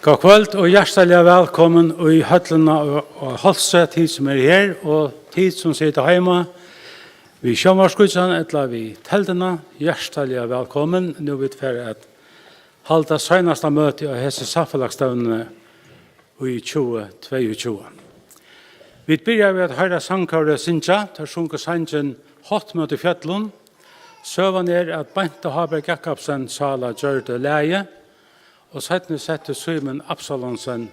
God kvöld og hjertelig velkommen i høtlene og halse tid som her, og tid som sitter hjemme. Vi sjømarskudsene, eller vi teltene, hjertelig velkommen. Nå vil vi for at halda seneste møte av hese samfunnsstøvnene i 2022. Vi begynner ved å høre sangkåret Sintja, til å synge sangen Hot møte fjøtlen. Søvann at Bente Haberg Jakobsen sala gjør det leie, og settene sette Simon Absalonsen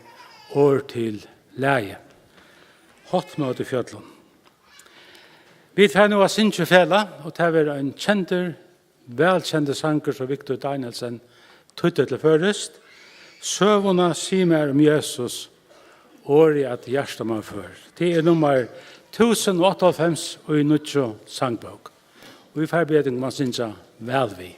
år til leie. Hot møte fjøtlen. Vi tar nå av Sintja Fela, og det er en kjenter, velkjente sanger som Victor Danielsen tuttet til først. Søvåna simer om Jesus, året at hjertet man før. Det er nummer 1098 og i nødvendig sangbok. Og vi får bedre man synes vel vi.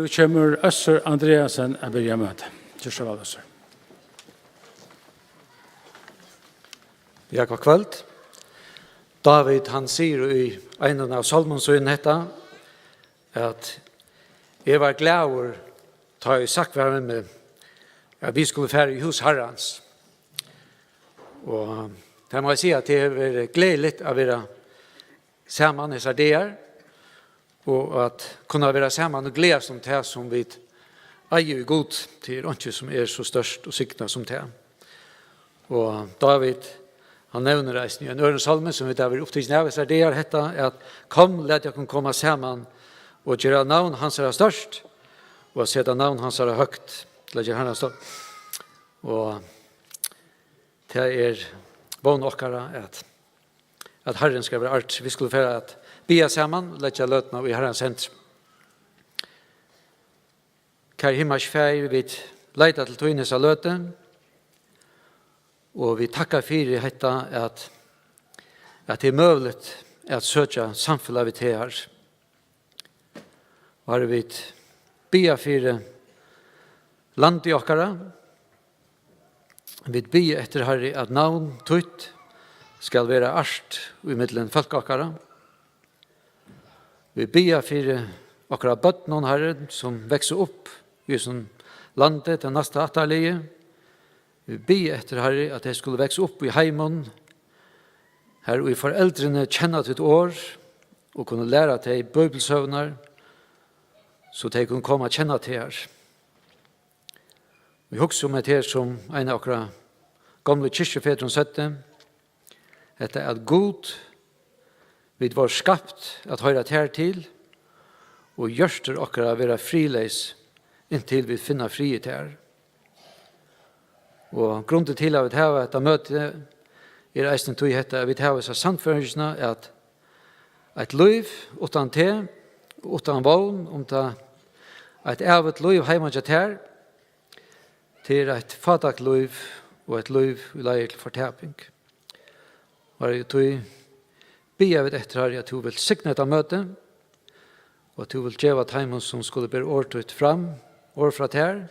Nu kommer Øssur Andreasen å begynne møte. Gjør så vel, Øssur. Ja, god kveld. David, han sier i en av salmonsøyene at jeg var glad over ta i sakværen med at vi skulle fære i hus Herrens. Og det må jeg si at det er gledelig å være sammen i sardier, og at kunne være sammen og glede som det som vi eier god til ikke som er så størst og sikta som det. Og David, Han nevner reisen i en øren salme som vi der vil opptidsen av, så det hetta at kom, let jeg kunne komme sammen og gjøre navn hans er størst, og sette navn hans er høgt, til å gjøre hans størst. Og det vån okkara at Herren skal være alt. Vi skulle føre at bia sammen, letja løtna i Herrens sentrum. Kær himmels fær, vi leita til tøynes av løte, og vi takkar fyrir hetta at det er mulig at søtja samfunnet vi til her. Og har vi bia fyrir land i okkara, vi bia etter Herre at navn tøyt skal være art i middelen folk okkara. Vi bia fyrir okkara bøttnon Herre som vekser opp i sånn landet til neste atterlige. Vi ber etter Herre at det skulle vekse opp i heimen, her og i foreldrene kjenner til et år, og kunne lære til bøybelsøvner, så de kunne komme og kjenne til her. Vi husker om det her som en av dere gamle kyrkjefedren sette, etter at God vi var skapt at høre til her til, og gjørster dere være frileis inntil vi finner frihet her. Og grunnen til at vi har et møte eisen tog hette, vi har så samfunnsene at et liv utan te, utan vogn, om det et evet liv hjemme til her, til et fatak liv og et liv i leir til fortaping. Og jeg tog be vet etter her at du vil sikne et møte, og at du vil gjøre timen som skulle bli årtøyt fram, år fra her,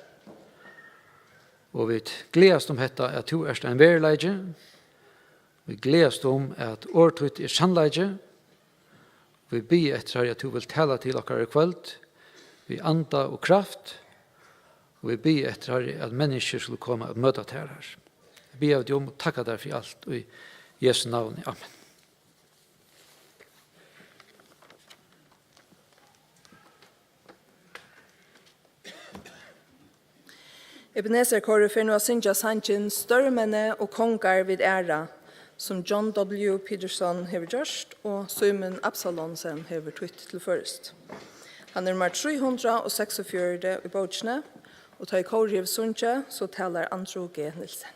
og vi gledes om dette at du er en verleidje, vi gledes om at årtøyt er sannleidje, vi ber etter her at du vil tale til dere i kveld, vi anda og kraft, og vi ber etter her at mennesker skulle komme og møte til her. Vi ber deg om å takke deg for alt, og i Jesu navn. Amen. Ebenezer Kåre for nå å synge sangen «Størmene og konger vid æra», som John W. Peterson har gjort, og Simon Absalonsen har twitt til først. Han er nummer 346 i Båtsjene, og tar i Kåre av Sundsjø, så taler Andrew G. Nilsen.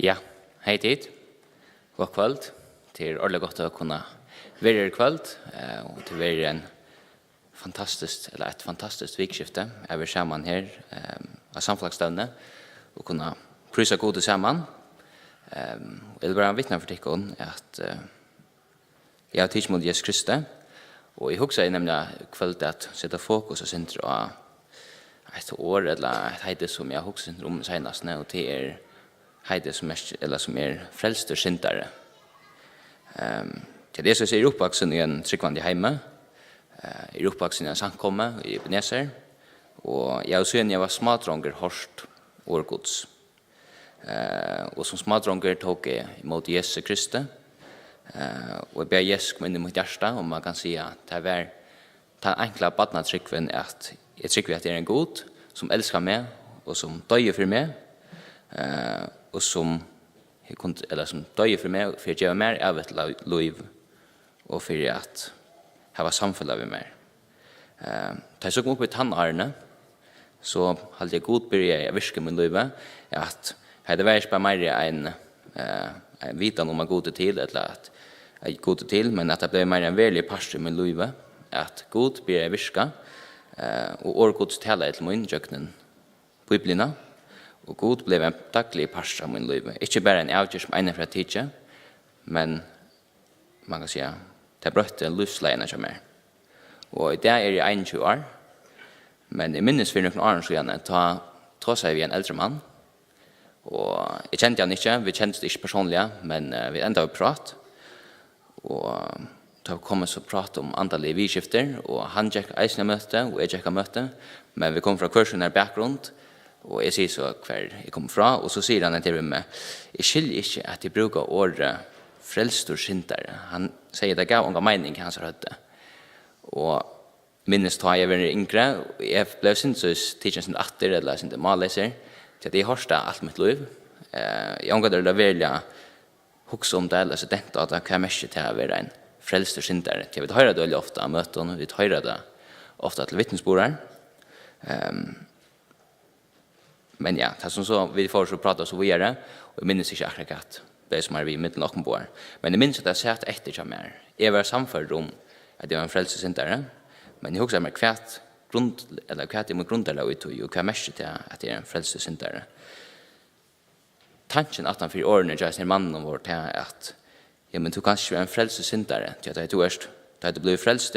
Ja, hej tid. God kväll. Det är ordentligt gott att kunna vara i kväll och till vara ett fantastiskt vikskifte. Jag vill samman här av samflagsstövne och kunna prisa gode samman. Jag vill bara vittna för tikkon att jag har tids mot Jesus Kristus och jag huxar nämligen kvällt att sätta fokus och centra av ett år eller ett heide som jag huxar om senast och det är heide som är frälst och syndare. Till det så är uppvuxen i en tryggvande heime, är uppvuxen i en samkomme i Ebenezer, och jag så när jag var smadronger hörst årgods. Och som smadronger tog jag emot Jesus Kristus, och jag ber Jesus komma in i mitt hjärta, och man kan säga att det var den enkla badnatryggven att jag tycker att det är en god som älskar mig och som döjer för mig, och som døye for meg, for å gjøre mer av et liv, og for at ha samfunnet med meg. Da jeg så kom opp i tannarene, så hadde jeg god begynt å virke min liv, at det var ikke bare mer en vitan om jeg gode til, eller at jeg gode til, men at det ble mer en veldig parst i min liv, at god begynt å virke, og årgods taler til min jøkkenen biblene, og god blev en daglig parst av min liv. Ikke bare en avgjør som ene fra tidsen, men man kan si det brøtte livsleiene som er. Og i dag er jeg 21 år, men jeg minnes for noen år siden, ta seg vi en eldre mann, og jeg kjente han ikke, vi kjente det ikke personlig, men vi enda vi prat, og da kom vi så prat om antallige vidskifter, og han gikk eisende møte, og jeg gikk møte, men vi kom fra kursen bakgrunn, og jeg sier så hver jeg kommer fra, og så sier han til meg, jeg skiljer ikke at jeg bruker året frelst og syndere. Han sier det gav unga mening i hans rødde. Og minnes da jeg var yngre, og jeg ble syntes tidsen sin atter, eller sin malleser, til at jeg hørste alt mitt liv. Jeg omgår det veldig hukse om det, eller så tenkte at det kan mest til å være en frelst og syndere. Jeg vet høyre det veldig ofte av møtene, vi høyre det ofte til vittnesbordet. Men ja, det som så vi får så prata så vidare, och jag minns inte akkurat det som vi i mitten av på. Men jag minns att jag satt efter som är. Jag var samförd om att jag var en frälsesyndare, men jag också med kvärt kvärt med grunderlag ut och kvärt mest till att jag är en frälsesyndare. Tanken att han för åren jag ser mannen vårt här att ja men du kanske är en frälsesyndare, till att du först då du blir frälst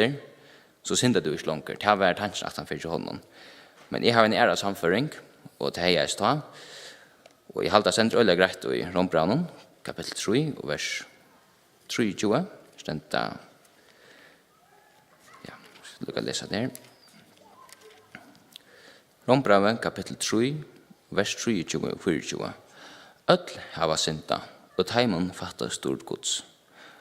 så syndar du inte längre. Det var tanken att han för honom. Men jag har en ära samföring og det er stå. Og jeg halter sender øyelig greit i Rombranen, kapittel 3, og vers 23, stendte, ja, skal lukke å lese der. Rombranen, kapittel 3, vers 23 og 24. Ødel hava synda, og teimen fattar stort gods.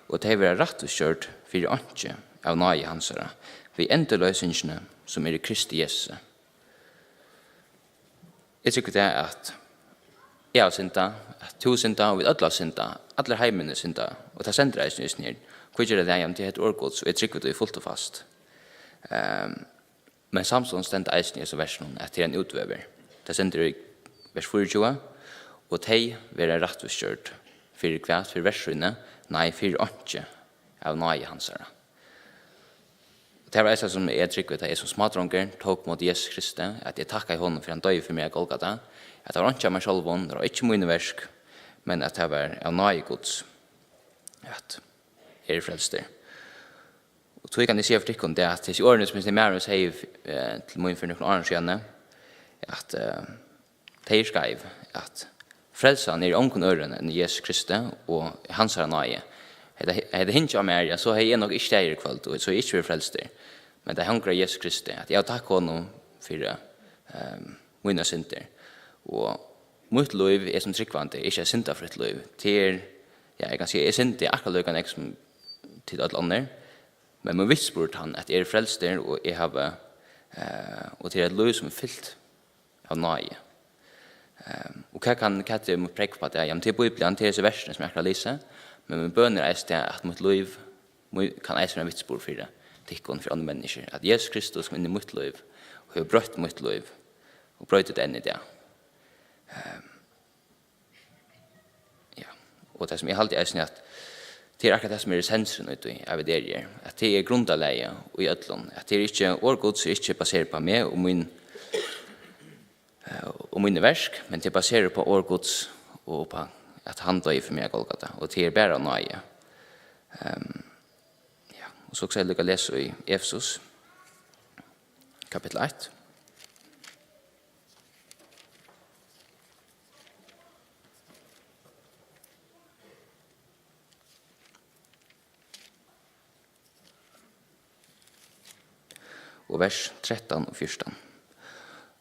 Og det er rettviskjørt for åndsje av nøye hansere, vi endeløsingene som i Kristi Jesu. Jeg tykker det at jeg har synda, at to synda, og vi alle har synda, alle heimene synda, og det sender jeg snus ned. Hvor gjør det hjem til et årgods, og jeg tykker det fullt og fast. Men samtidig stender jeg snus i versen at det er en utvever. Det sender jeg vers 24, og de vil rettviskjørt for hvert for versene, nei, for åndsje av nøye hansere. Det var som jeg trykker til jeg som smadronger tok mot Jesus Kristus, at jeg takker i hånden for han døg for meg i Golgata, at det var ikke av meg selv, det var ikke mine versk, men at det var av nøye gods, at jeg er frelst der. Og så kan jeg si for tykken det at disse årene som jeg mer sier til min for noen årene siden, at det er skrev at frelsen er omkring ørene enn Jesus Kristus og hans er nøye. Jeg hinner av meg, så har jeg nok ikke det i kveld, og så er jeg ikke frelst der. Men det hangrer Jesus Kristus, at jeg takker honom for mine synder. Og mitt liv er som tryggvante, ikke synda for et liv. Til, ja, jeg kan si, jeg synder akkurat lykken jeg som til alle andre, men man visst spurt han at jeg er frelst der, og jeg har, og til et liv som er fyllt av nøye. Og hva kan jeg preke på det? Ja, men til Bibelen, til disse versene som jeg akkurat lyser, men min bønner er det at mitt liv kan eise en vitsbord for det, tikkene for andre mennesker. At Jesus Kristus kom inn i mitt liv, og har brøtt mitt liv, og brøtt det enn i det. och det som jag alltid är att det är akkurat det som är essensen av det att det är grundläge och i ödlån. Att det är inte, årgods är inte baserat på mig och min versk, men det är baserat på årgods och på att han dör för mig Golgata. Och det är bara nöje. Ja. Och så också jag lyckas läsa i Efesos kapitel 1. Og vers 13 og 14.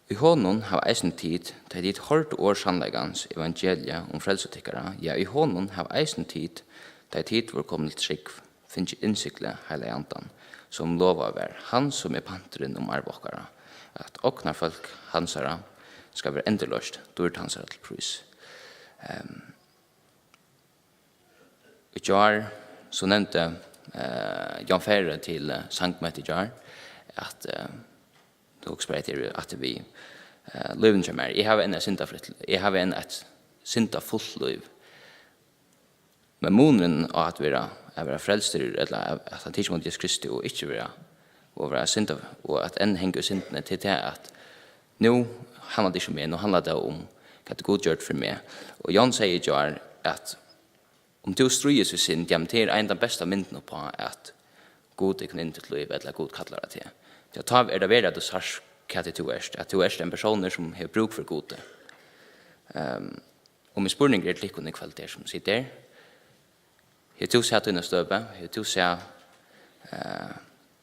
I honom har eisen tid, da dit hørt år sannleggans evangelia om frelsotikkara, ja, i honom har eisen tid, da tid var kommet til skikk, finnes innsikle hele andan, som lova ver, han som er panteren om arvokkara, at oknar folk hansara skal være endeløst, dårlig hansara til prus. I jar, så nevnte Jan Ferre til sangmøte i jar, at det også beretter at vi løven kommer. Jeg har en syndafritt, jeg har en et syndafullt løv. Men månen av at vi er frelster, eller at han tidsmål Jesus Kristi og ikke være syndaf, og at en henger syndene til det at nå handler det ikke om meg, nå handler det om hva det er godgjort for meg. Og Jan sier jo at om du strøyes ved synd, det er en av de beste myndene på at god er inn til liv, eller god kallar det til. Det tar det ved at du sars hva det at du er en person som har bruk for gode. Og min spørning er litt under kvalitet som sitter. Har du sett dine støve, har du sett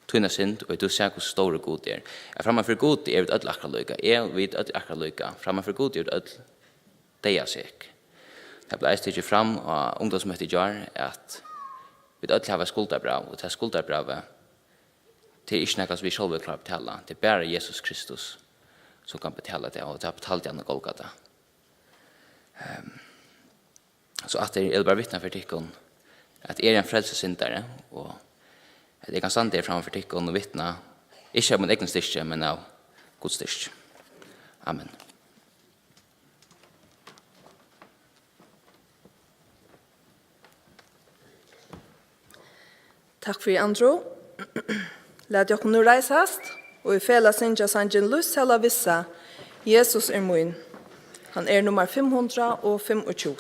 dine synd, og har du sett hvor store god er. Framfor god er vi ødel akkurat lykke. Jeg vet ødel akkurat lykke. Framfor god er vi ødel det er sik. Det ble stiget fram av ungdomsmøtet i jar at vi ødel har skulderbrav, og til skulderbravet det er ikke noe som vi selv vil klare å betale. Det er bare Jesus Kristus som kan betale det, og det har betalt gjennom Golgata. Så at jeg bare vittner for tikkene at jeg er en frelsesyndere, og at jeg kan stande der framfor tikkene og vittne, ikke av min egen styrke, men av Guds styrke. Amen. Takk for Andrew. Lad dere nå reisast, og i fela sinja sangen lus hela vissa, Jesus er min. Han er nummer 525.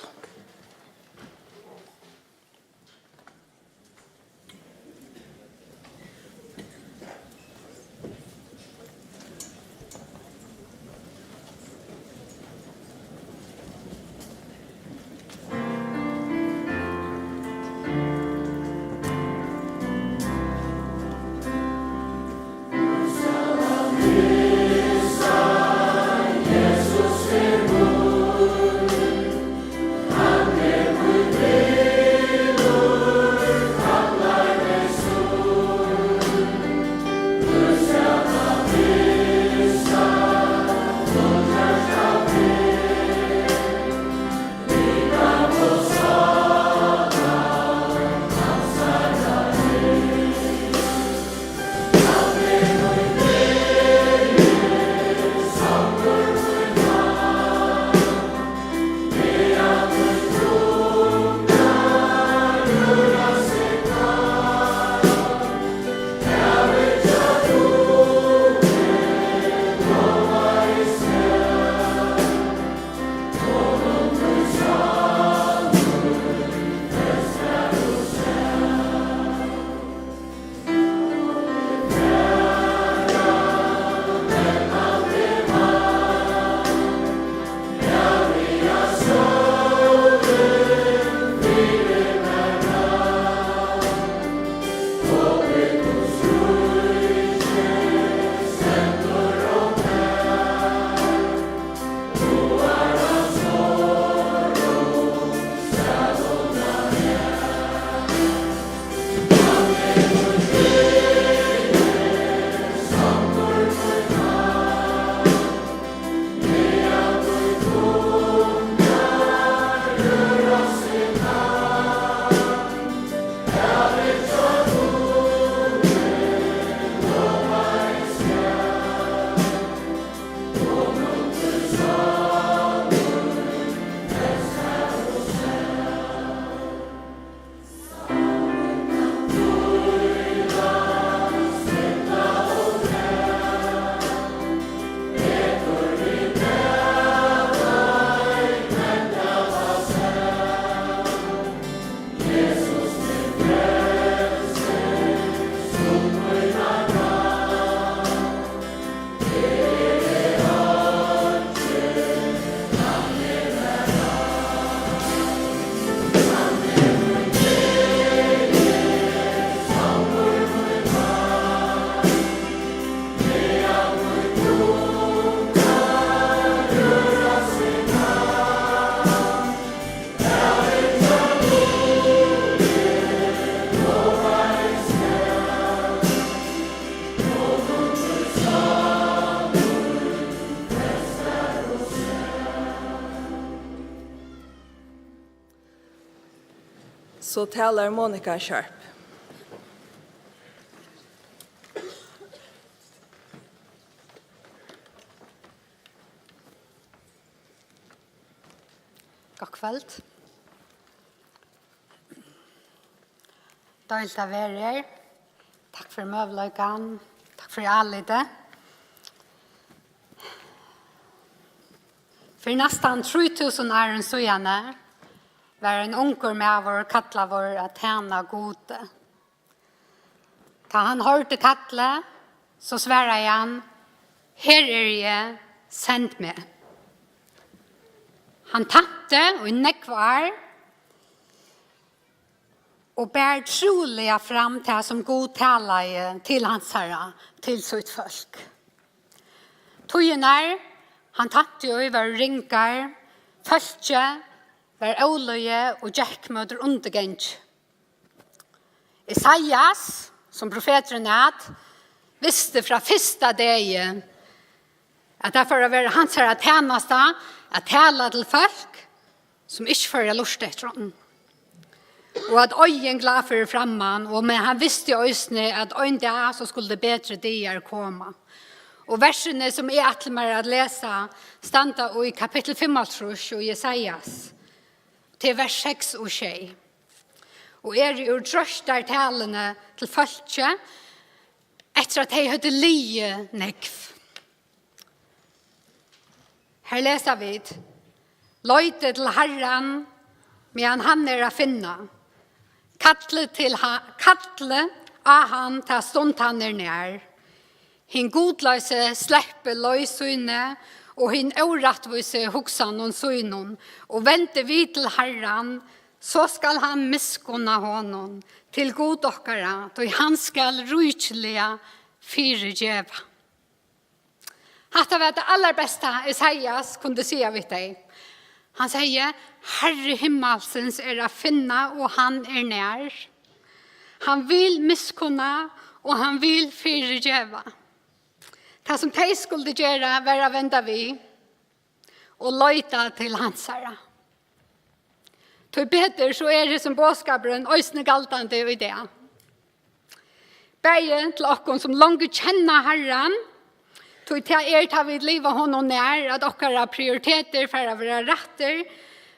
så talar Monica Sharp. God kveld. Deilt av her. Takk for møvløyken. Takk for alle det. For nesten 3000 år siden var en unger med vår kattla vår at tjene gode. Da han hørte kattla, så sverre han, her jeg, send meg. Han tappte og nekvar og bær trolig fram til som god taler til hans herre, til sitt folk. Tøyener, han tappte og var ringar, følge, var oløye og gjekkmøter undergengt. Isaias, som profeteren visste fra første dag at det for å være hans herre tjeneste, at tala til folk som ikke får lust etter ham. Og at øyen glad for framman, men han visste jo også at øyen der så skulle det bedre dier komme. Og versene som jeg atle meg å lese, standa i kapittel 5 og Jesajas, til vers 6 og 6. Og jo drøst der talene til folket, etter at de hadde lie nekv. Her leser vi, løyte til Herren, medan han å finne. Kattle av han til stund han nær. Hin godløse slipper løysøyne, og hin årettvise hoksan og søynon, og vente vi til Herren, så skal han miskunna honom til god okkara, og han skal rykjelige fyregeva. Hatta var det aller beste Isaias kunde säga vid dig. Han säger, Herre himmelsens å finna och han nær. Han vill miskunna och han vill fyregeva. Det som de skulle göra var att vända vi och löjta till hans herre. Till bättre så det som bådskaperen ösne galtande i det. Bägen till oss som långt känner Herren, tog till tar vi livet honom nær, at okkara prioriteter for å være retter,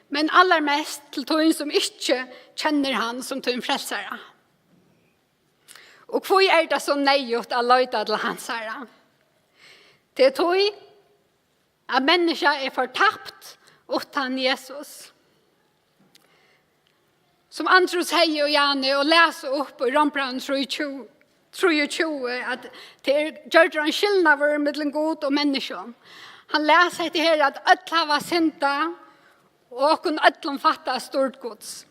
men aller mest til tog som ikke kjenner han som tog en frelsere. Og hvor det så nøyot å løyte til hans herre? Det tog at mennesker fortapt utan Jesus. Som Andrews Heie og Janne og leser opp i Rombrand 23, at det gjør en skillnad mellom god og mennesker. Han leser etter her at ødla var synda, og åkken ødlom fatta stort gods.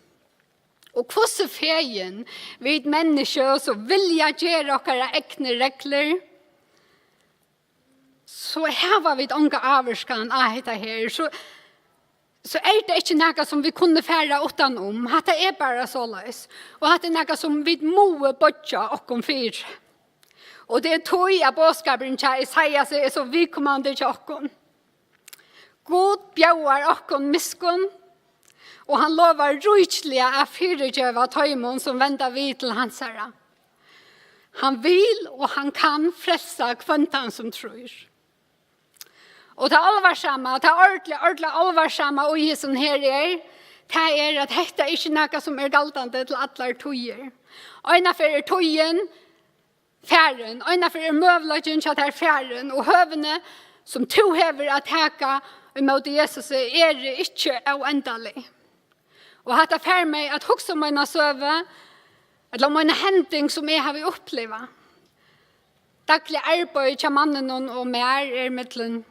Og hvordan feien vid mennesker som vilja gjøre okkara ekne regler, så har vi unga averskan av dette her, så det ikke noe som vi kunne fære utenom. Det bare så løs. Og det noe som vi må bodja okkom fyr. Og det tog av bådskaperen til Isaias så vi kommande til okkom. God bjauar okkom miskunn, og han lovar rujtlige av fyregjöva tøymon som vender vi til hans herre. Han vil og han kan frelsa kvantan som tror. Og det alvarsamma, det ordentlig alvarsamma og i som her det at dette ikke noe som galtande til alle tøyer. Øyna for tøyen, færen, øyna for møvlagen til færen, og høvene som to hever at heka imot Jesus ikke uendelig. Og hatt det fær meg at hukse om mine søve, eller om mine hending som jeg har opplevd. Daglig arbeid til mannen og mer mittelen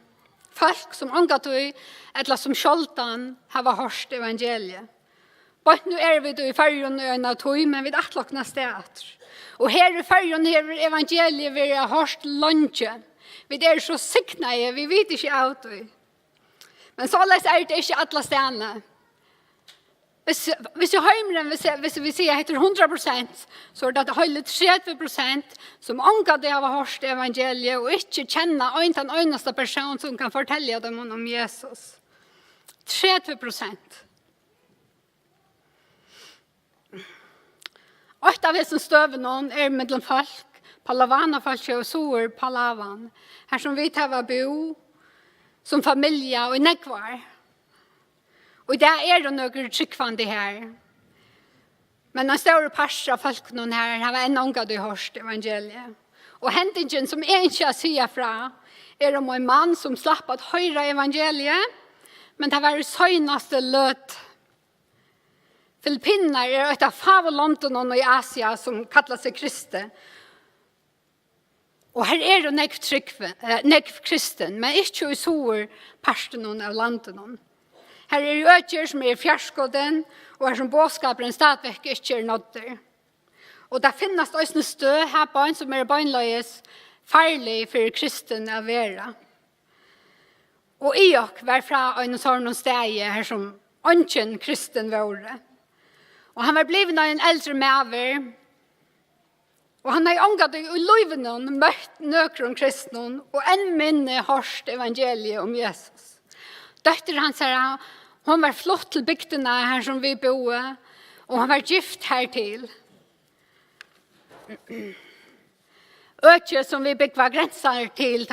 folk som ungatøy, eller som skjoldan har hørt evangeliet. Bare nå vi i fergen og en av tøy, men vi atlokna sted. Og her i fergen har evangeliet vi har hørt lunge. Vi så sikna, vi vet ikke av tøy. Men så det ikke alle stedene. Hvis jeg høymer, hvis vi sier heter 100%, så det høyler 30% som ånga det har hørt evangeliet, og ikke kjenner den eneste person som kan fortelle dem om Jesus. 30%. av disse støvene mellom folk, Palavana-folk og Soer Palavan, her som vi tar bo, som familie og nekvar. Og det det noen tryggvande her. Men en større parst av folk noen her har en ångad i hørst evangeliet. Og hendingen som ikke sier fra om en mann som slapp at høyre evangeliet, men det var det søgnaste løt. Filippinerna et av favelondene i Asia som kallar seg Kristi. Og her det nekv kristen, men ikke i sår parsten av landet. Her øker som fjerskåden, og her som båtskaperen stadigvæk ikke nådder. Og det finnes også stø her på en som bøgnløyes farlig for kristen å være. Og Iok var fra en sånn steg her som ønsken kristen var. Og han var blevet en eldre maver, og han har omgått i løyvene møtt nøkron kristne, og en minne hørst evangeliet om Jesus. Døtter han sier, hun var flott til bygdene her som vi boer, og han var gift hertil. Økje som vi bygde var grenser til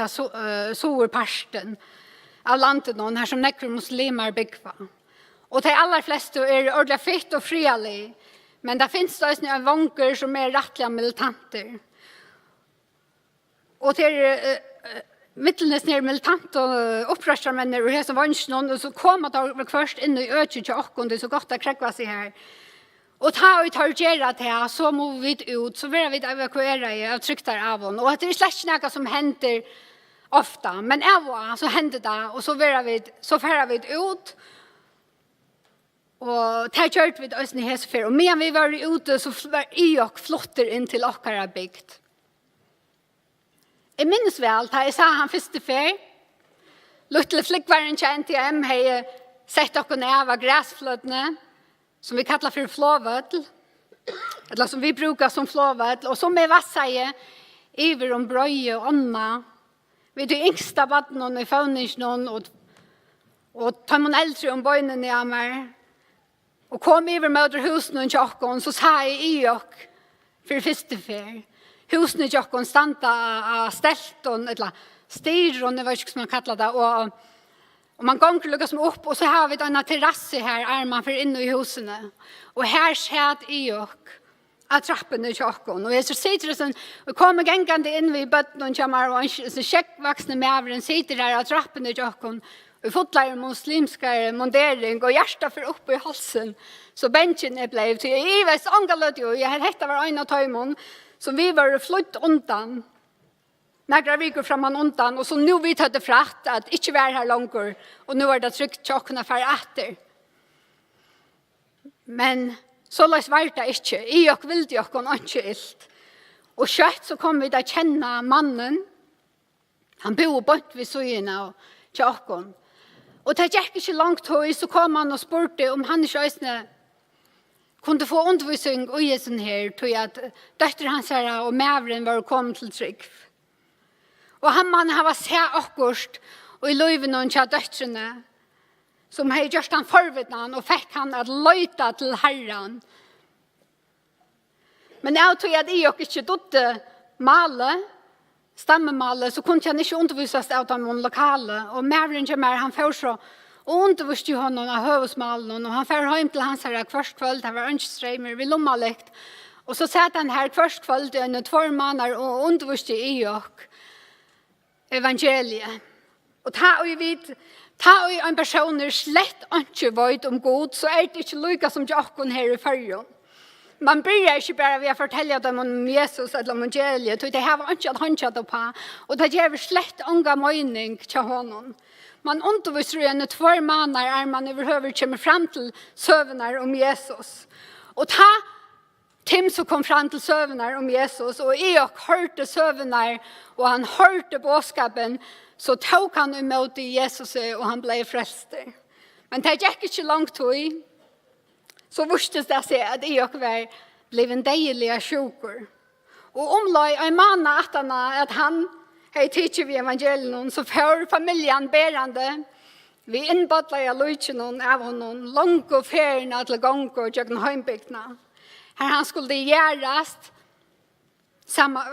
Soerparsten av landet noen her som nekker muslimer bygde. Og de aller fleste ordentlig fritt og frialig, men det finnes også en vanker som rettlige militanter. Og til middelnes militant og opprørstermenner og hese vansjen, og så kom de først inn i økje til åkken, det er så godt å krekva seg her. Og ta og targera til, så må vi ut, så vil vi evakuere og trykke der av henne. Og det slett ikke noe som hender ofte, men av og så hender det, og så fører vi ut, og det kjørte vi også i Hesefer. Og medan vi var ute, så var Iok flotter inn til okkara bygd. Jeg minnes vel, da jeg sa han første fer, Luttle flikkvaren kjent til hjem, har sett dere ned av græsfløtene, som vi kallar for flåvødel, eller som vi brukar som flåvødel, og som vassar iver om brøye og ånda. Vi er de yngsta vattnene i fauningen, og tar man eldre om bøynene i meg, og kom iver møter husene i tjokken, så sa jeg i ok for første fer. Husene i tjokken standa av stelton, eller styron, jeg vet ikke som man kallar det, og man gonger lukkar som opp, og så har vi denne terrasse her, man for inne i husene. Og her skjedd i ok av trappen i tjokken. Og jeg så sitter det sånn, og kommer gengande inn ved bøtten, og kommer og en sjekkvaksne mæveren sitter her av trappen i tjokken, og fotlar muslimska mondering, og hjertet for opp i halsen, så benchen ble til. Jeg vet, angaløt jo, jeg hette var en av tøymon, så vi var flytt undan, några veckor framan undan, och så nu vi hade fratt att inte vara här långt, och nu är det tryckt tjockarna för äter. Men så lås var det inte. I och vill jag kon inte ilt. Och kött så kom vi att känna mannen. Han bor bort vid söjorna och tjockon. Och det gick inte långt höj, så kom han och spurte om han inte kunde få undervisning och i sån här, tog att dötter hans här och mävren var kommit till trygg. Og han var sett akkurat, og i løyven og kjær døtrene, som hadde gjort han forvidden, og fikk han at løyta til Herren. Men jeg tog at jeg ikke dødde male, stammemale, så kunne han ikke undervises av de lokale. Og Mævren kommer, han får så, og underviste jo honom av høvesmalen, og han får hjem til hans her kvart kveld, det var ønskestreimer, vi lomma likt. Og så satt han her kvart kveld, en 2 måneder, og underviste i Iok. Evangeliet. Og ta og en person slett ikke vet om god, så det ikke lykke som Jakob her i Førjon. Man bryr ikke bare ved å fortelle dem om Jesus eller om evangeliet, og det har ikke at han kjøtt på, og det gjør slett unga mening til honom. Man underviser en 2 måneder man overhøver kommer frem til søvner om Jesus. Og Tim så kom fram til søvner om Jesus, og jeg hørte søvner, og han hørte bådskapen, så tok han imot Jesus, og han ble frelster. Men det gikk ikke langt høy, så visste det seg at jeg var blevet en deilig sjuker. Og omløy en mann at han hadde tidlig ved evangelien, så får familien berende, vi innbadler jeg løytjen av honom, langt og ferien til gang og gjøkken heimbygdene. Här han skulle göras samma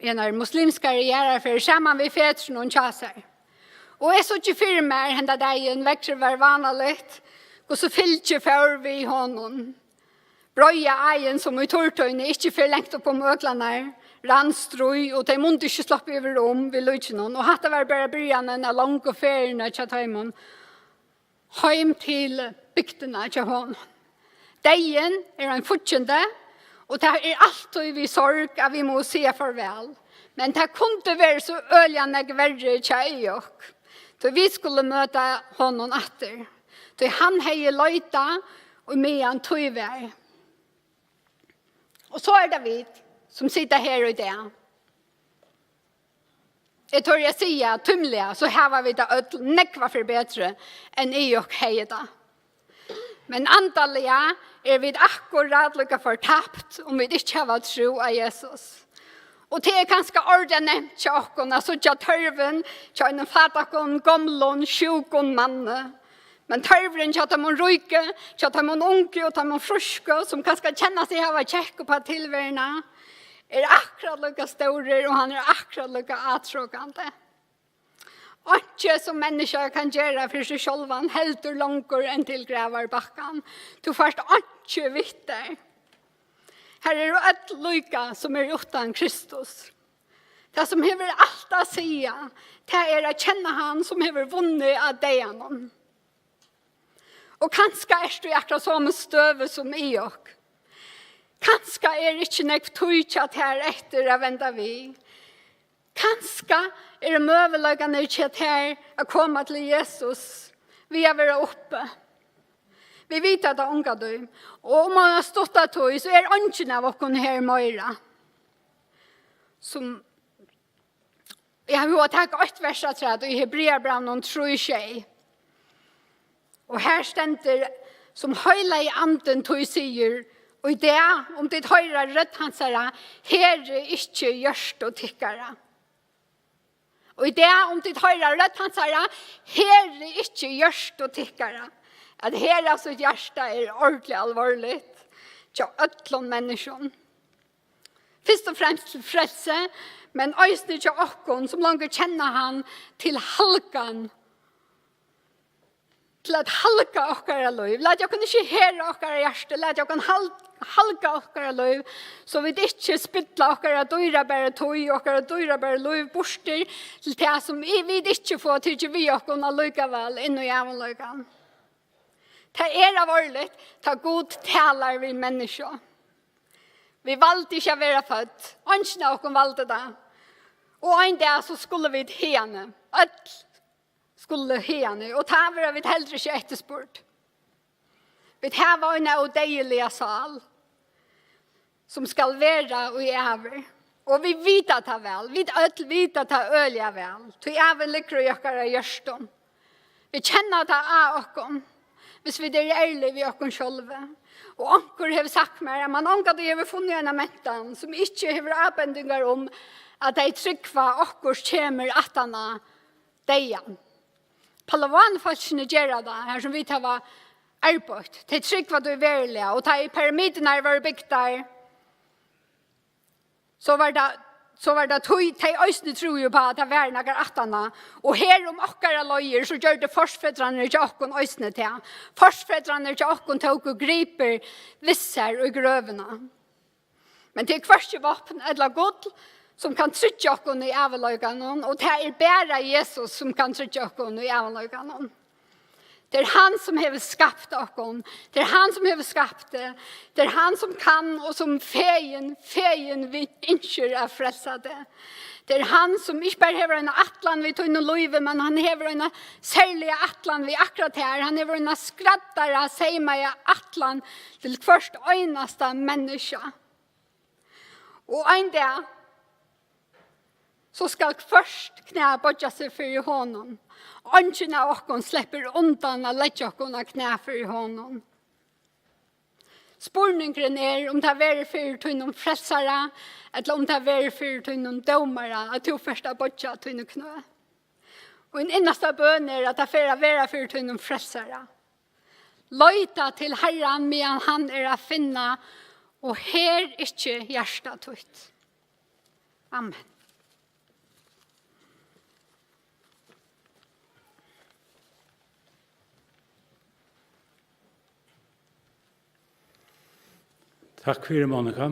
en muslimska regering för samman vi Petrus och Chasar. Och är så inte firmer hända dagen växer var vanligt. Och så fyllde för vi honom. Bröja egen som i tortöjne inte för längt upp på möglarna. Randstrøy, og de måtte ikke slappe over vi løte noen. Og hatt var bare begynnelsen av lange feriene til Taimon. Heim til bygdene til hånden. Deien en fortjente, og det alltid vi sorg at vi må se farvel. Men det kunne være så øljende verre til oss. Så vi skulle møte honom etter. Så han hei løyta, og med han tog vær. Og så det vi som sitter her og der. Jeg tror jeg sier tymlige, så har vi det nekva for bedre enn I og heida. Men antallet vi akkurat lukka fortapt om vi ikke har tro av Jesus. Og det ganske ordet nevnt til okkona, så ikke tørven, til en fatakon, gamlon, sjukon manne. Men tørven til at man ryke, til at man unge og til man fruske, som kanskje kjenner seg av kjekk på tilværende, akkurat lukka store, og han akkurat lukka atråkande. Ikke som mennesker kan gjøre for seg selv, helt og langer enn til Grævarbakkan. Du først ikke vitter. Her jo et lykke som utan Kristus. Det som hever alt å si, det å kjenne han som hever vunnet av deg. Og kanskje du akkurat som støve som I og. Kanskje ikke nek tøytjat her etter å vende vi. Kanskje det møvelagene til her å komme til Jesus. Vi vært oppe. Vi vet at det unga du. Og om man har stått av tog, så ønsken av oss her møyre. Som jeg har hørt takk 8 verset og I Hebreerbrevet 3:6. Og her stender som høyla I anden tog sier, og I det, om ditt høyre rødt han sier, herre ikke gjørst og tykkere. Og I det, om ditt høyre rødt han sier, herre ikke gjørst og tykkere. At herre sitt hjerte ordentlig alvorlig til øtlån mennesker. Først og fremst til frelse, men også til åkken som langer kjenner han til halkan. Til at halka okkara liv. Lad jeg kunne ikke høre okkara hjerte, lad jeg kunne halka okkara liv, så vi ikke spytla okkara døyrabære tøy, okkara døyrabære liv borster til det som vi ikke får til vi okkara likevel inn i jævnløygan. Det alvorlig, det god taler vi mennesker. Vi valgte ikke å være født, ønsken av oss valgte det. Og en dag så skulle vi hene, skulle hene, og det var vi heller ikke etterspurt. Vi har en udeilig sal, som skal være og over. Og vi vet at det vel, vi vet at det ølige vel, til over lykker og gjør gjørstom. Vi kjenner at det oss, hvis vi ærlige vi oss selv. Og anker har sagt meg, at man anker det har funnet en av mentene, som ikke har avbendinger om at de tryggva okkurs kommer at han er deian. Palavanfolkene gjør det her som vi tar var arbeid. De tryggva du verilige, og de pyramidene var bygd der. Så var det de øyne tror jo på at det var noen attene. Og her om okkara løyer, så gjør det forsfedrene til okken øyne til. Forsfedrene til okken tok og griper visser og grøvene. Men det hverste vapen eller god som kan trygge okken i avløygene, og det bare Jesus som kan trygge okken i avløygene. Det han som har skapt okken. Det han som har skapt det. Det han som kan og som feien vi ikke er frelset det. Det han som ikke bare har en atlan vi tog noe liv, men han har en særlig atlan vi akkurat her. Han har en skrattere, sier meg, atlan til først øyneste menneske. Og en dag så skal først knæ bodja seg for honom. Ønsken av okken slipper undan å lette okken av knæ for honom. Spurningen om det er for noen frelsere, eller om det er for noen domere, at du først har bodja til noen knø. Og en inneste bøn at det er for noen frelsere. Løyta til Herren medan han å finna, og her ikke hjertet tutt. Amen. Takk for det, Monica.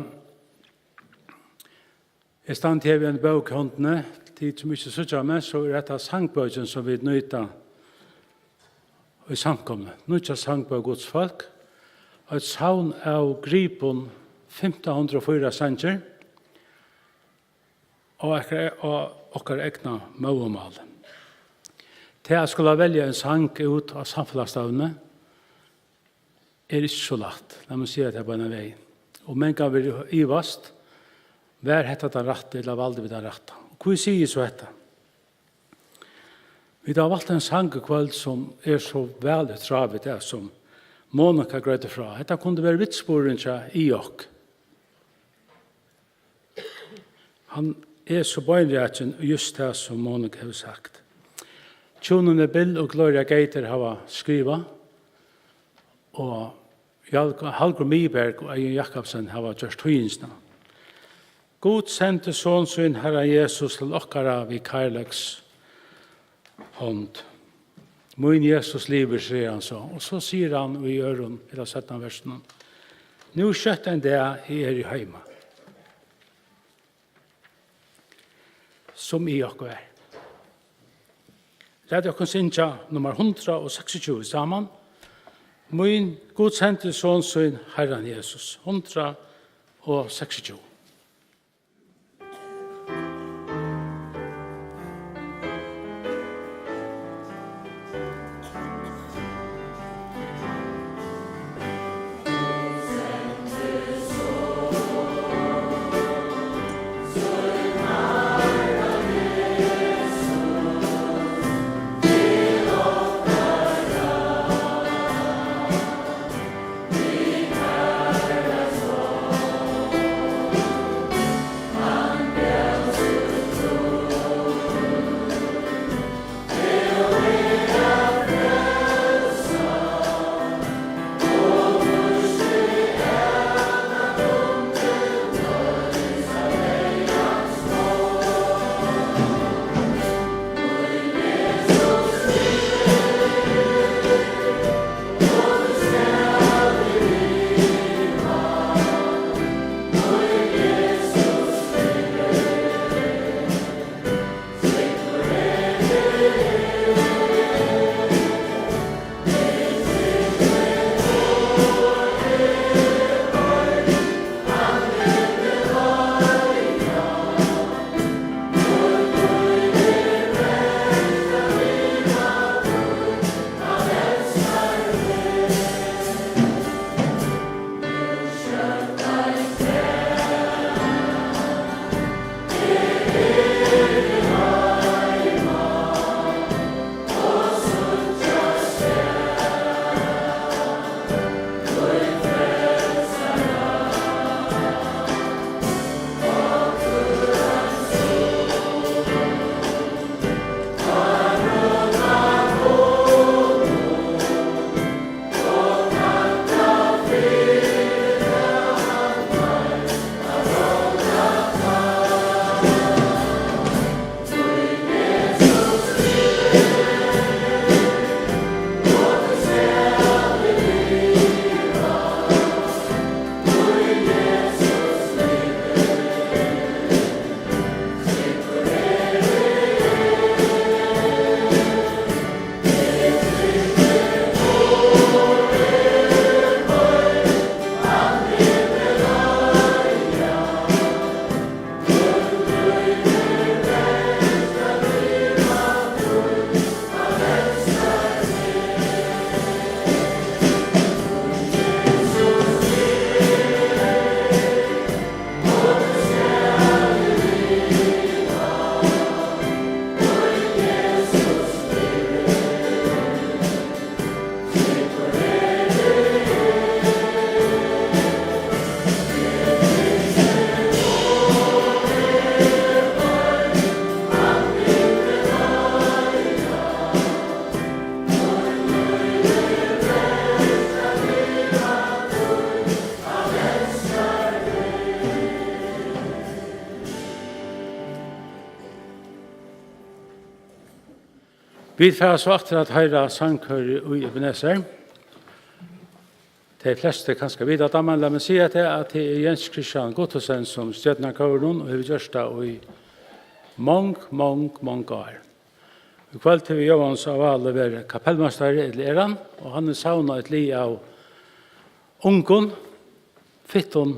Jeg stand her ved en bøkhåndene, tid som ikke sørger med, så er dette sangbøkken som vi nøyta i samkomne. Nøyta sangbøk Guds folk, og et savn av Gripon 1504 sanger, og okkar egna mauemal. Til jeg skulle velge en sang ut av samfellagstavene, er ikke så lagt. La meg si at jeg på en vei. Og men kan vi ivast, vær hetta den rette, eller valde vi den rette. Og hva sier så dette? Vi har valgt en sangekveld som er så veldig travet, det som Monica grøyde fra. Dette kunne være vitsporen i ok. Han er så bøynretten just det som Monica har sagt. Tjonene Bill og Gloria Gater har skrivet, og Halgor Miberg og Eion Jakobsen har gjort høyinsna. God sendte sånn Herre Jesus til okkara vi kærleks hånd. Min Jesus liver, sier han så. Og så sier han i øren, eller 17 versen, nå skjøtt en det er i heima. Som i okkur er. Lad dere synge nummer 126 sammen. Min godsendte sånn Herren Jesus. 126. Vi får så etter at høyre sangkør i Ebenezer. De fleste kanskje vet at men la meg si at det er Jens Christian Gottesen som støtner køren, og vi gjør det i mange år. I kveld til vi gjør oss av alle være kapellmester i Læren, og han er savnet et li av ungen, fitton,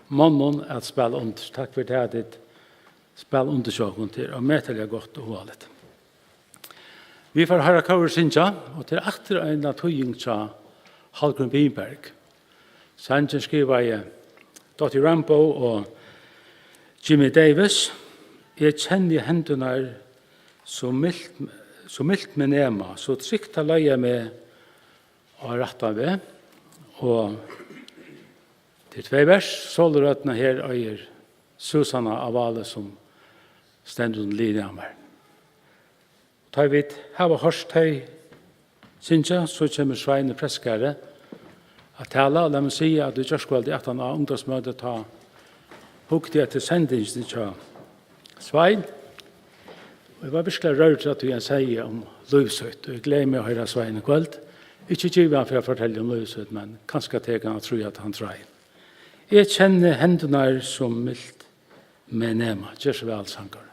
mannen at spille under. Takk for det at det spiller undersøkning til, og medtelig godt og vanligt. Vi får høre køren Sinja, og til etter en av tøying til Hallgrim Bimberg. Sanjen skriver jeg Dottie Rambo og Jimmy Davis. Jeg kjenner hendene så mildt med nema, så trygt å løye med og rette ved. Og til 2 vers, solrøttene her øyer Susanna Avale som stender under linje av meg. Da vi har hørt høy Sinja, så kommer Sveine Preskare at tale, og la meg si at du gjør skvalg i 18 av ungdomsmøtet ta hukte etter sendingen til Svein. Og jeg var virkelig rørt at du sier om Løvsøt, og jeg gleder meg å høre Svein i kveld. Ikke givet han for å fortelle om Løvsøt, men kanskje at jeg tror at han drar. Jeg kjenner hendene som mildt med nema, gjør så vel sanger.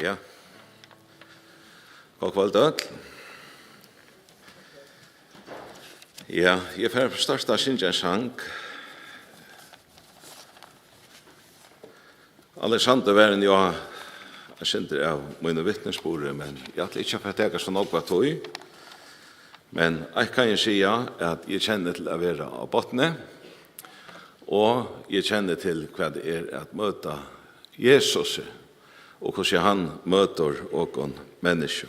Ja. God kveld, øl. Ja, jeg får største synge en sang. Alexander var en jeg kjente av mine vittnesbord, men jeg hadde ikke fått det så nok tog. Men jeg kan jo si at jeg kjenner til å være av bottene, og jeg kjenner til hva det at møte Jesus, og hvordan han møter åkken mennesker.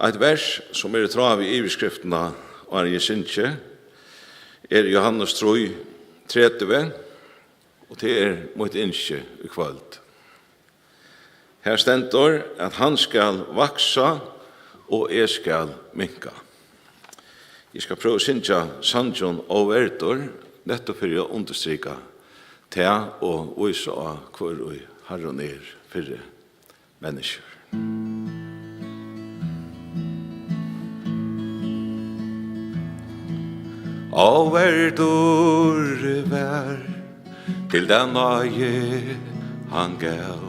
Et vers som trav i iveskriftene og jeg synes Johannes 3, 30, og det mot innskje i kveld. Her stender at han skal vaksa, og jeg skal minka. Jeg skal prøve å synge sannsjon og vertor, nettopp for å understryke til og vise av hvor vi har og ned for mennesker. Og vertor vær til den nøye han gav,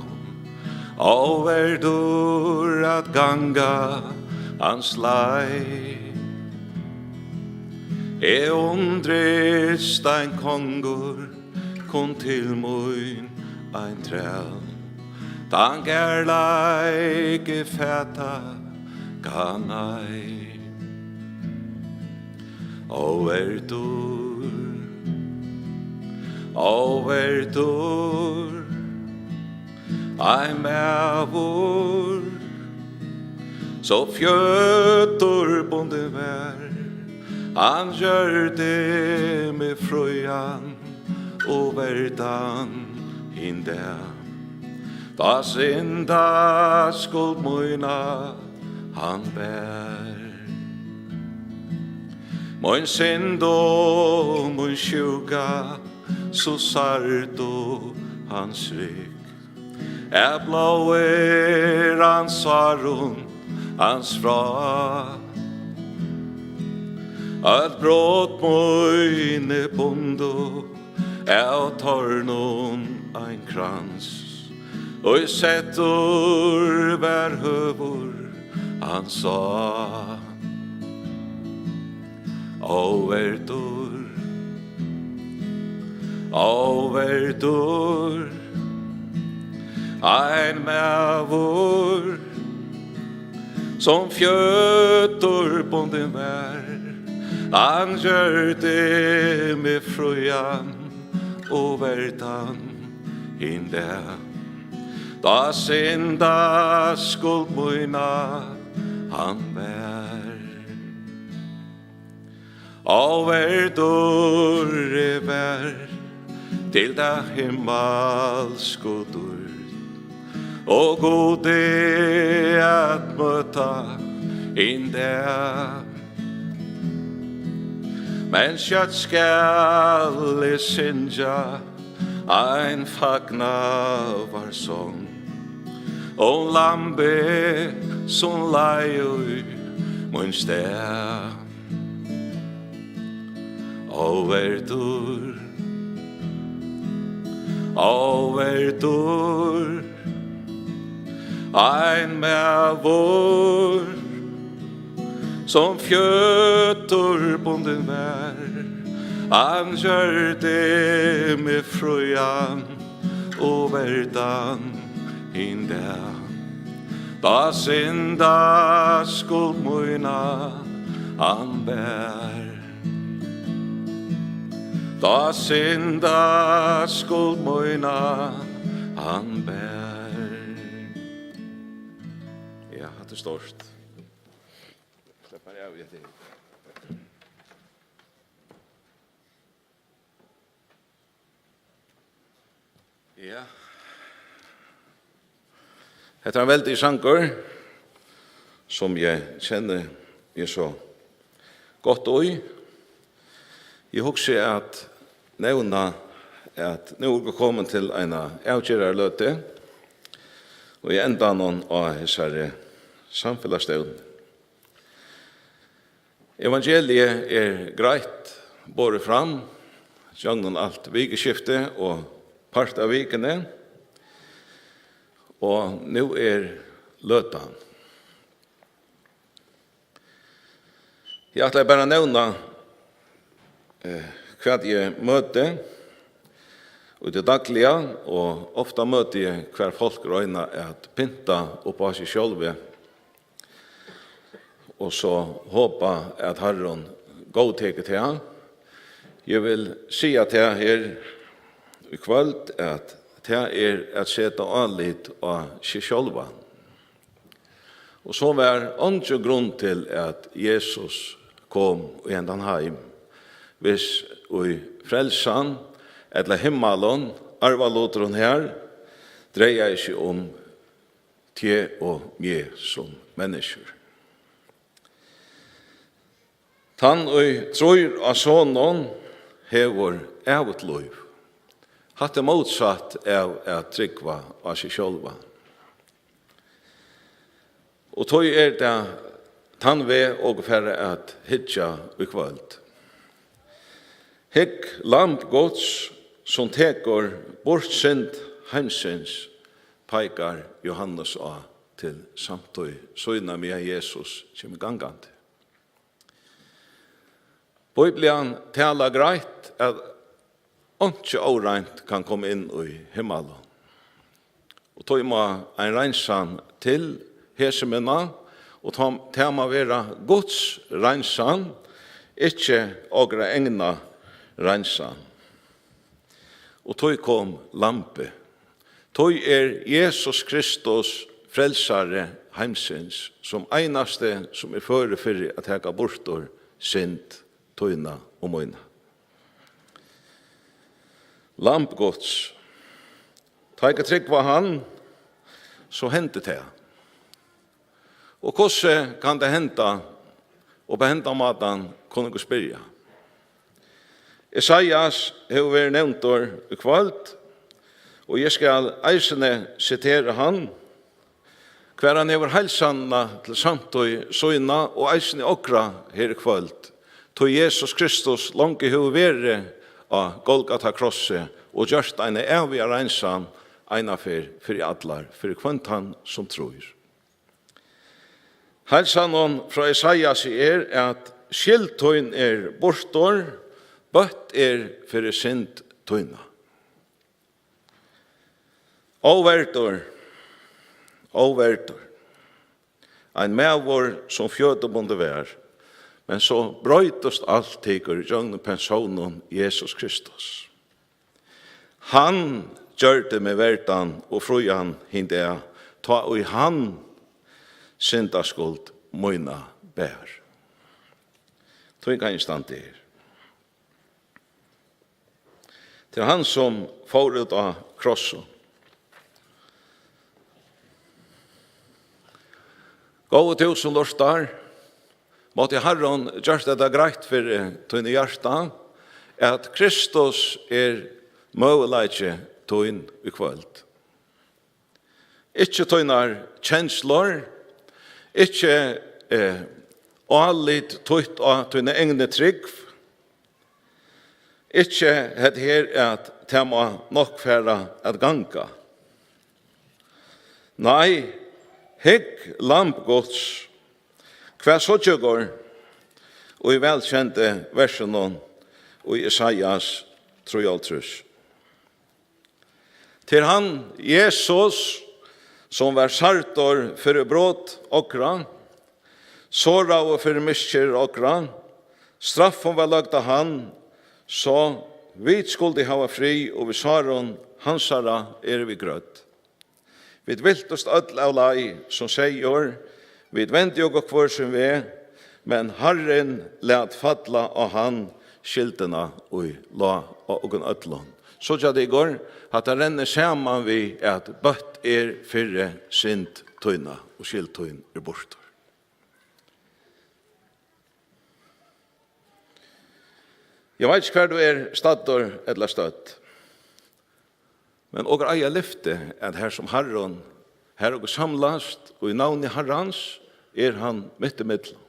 og vertor at ganga hans lei. Undrist ein kongur kom til mun ein træl, dan gerleike fæta ganai. O verdur, ein mævur, så fjötur bonde vær, han gjør det med frøyan og verdan hinde. Da synda skuld møyna han bær. Mon synd og mon sjuka, så sart og hans rik. Blåer hans svarun, hans fra. At brått møyne bondo, tornon ein krans. Og settur vær høvor, han sa. O verdur, ein mævur, som fjötur bonden vær, han gjør det med frøyan og verdan hinde. Da synda skuld møyna han bær. Og verdur vær til da himmelsko dør, og god at møta inn der. Men kjøtt skal I synja ein fagna var sång, og lambe som leier mun stær. O verdur, ein mævur, som fjötur bonden vær, han gjør det med frøyan og verdan hinde. Da synda skuld møyna han bær. Da synda skuld møyna han bær. Ja, det størst. Slipper jeg av i det. Ja. Dette en veldig sanger som jeg kjenner så godt i. Jeg husker at nevna at nå er kommet til en avgjørerløte, og jeg enda noen av disse samfunnsstøvn. Evangeliet greit båret fram, gjennom alt vikeskifte og part av vikene, og nu løtan. Jeg ætlar bare nevna hva jeg møter og det daglige, og ofta møter jeg hver folk røyna at pynta opp av seg sjølve, og så håpa at Herren godteker til han. Jeg vil si at jeg her i kvöld at det at sette anlitt av seg sjølve. Og så var andre grunn til at Jesus kom og hendan heim, hvis og frelsan, eller himmelen, arvalotron her, dreier ikke om te og meg som mennesker. Tann og tror av sånn hever evet liv. Hatt motsatt av at tryggva av seg sjølva. Og tog det tann ved og færre at hitja i kvöld. Hikk lamp gods som teker bort synd heimsins, peikar Johannes A til samtøy, søgna med Jesus som gangant. Bibelen talar greit at ikke åreint kan komme inn i himmelen. Og tog må en reinsan til hesemena, og ta må være Guds reinsan, ikke ågra egna reinsan. Og tog kom lampe. Tog Jesus Kristus frelsare heimsins, som einaste som føre for at heka bortor synd, tøyna og møyna. Lampgods. Ta ikke trygg var han, så hendte det. Og hvordan kan det hente, og på hente maten kunne du spyrja. Esaias har vært nevnt i kvalt, og jeg skal eisene sitere han, hver han hever heilsanna til samtøy søyna, og eisene okra her i kvalt, tog Jesus Kristus langt i hovere av Golgata krosset, og gjørst en evig reinsan, ena for allar, for kvantan som tror. Heilsanon fra Esaias at skiltøyn bortor, bøtt for synd tøyna. Overtor, ein mevor som fjødebonde vær, men så brøytast alt tigur gjennom personen Jesus Kristus. Han gjør det med verdan og frujan hindea, ta og i han syndaskuld møyna bær. Tøy kan jeg stand her. Til han som får ut av krossen. Gå til som lortar, måtte Herren gjøre det greit for tøyne hjertan, at Kristus møguleitje tøyn i kvöld. Ikke tøynar kjenslor, ikke allit tøyt av tøyne egne trygg, ikke het her at tema nok færa at ganga. Nei, hegg lampgods, hva så tjøgår, og i velkjente versen og i Esaias 3:3. Til han, Jesus, som var sartor for brot okra, såra og for miskjer okra, straffen var lagt av han, så vi skulle ha fri, og vi saron hansara vi grøtt. Vi viltust öll av lei, som sier, vi venti og kvar som vi, men Herren let falla av han skiltena og la og öllon. Så det går, at det renner saman vi at bøtt fyrre synd tøyna og skiltøyn bortor. Jeg vet ikke hver du stadtor eller støtt. Men og eia lyfte at her som Herren, her og samlast, og i navn i Herrans, han midt i middelen.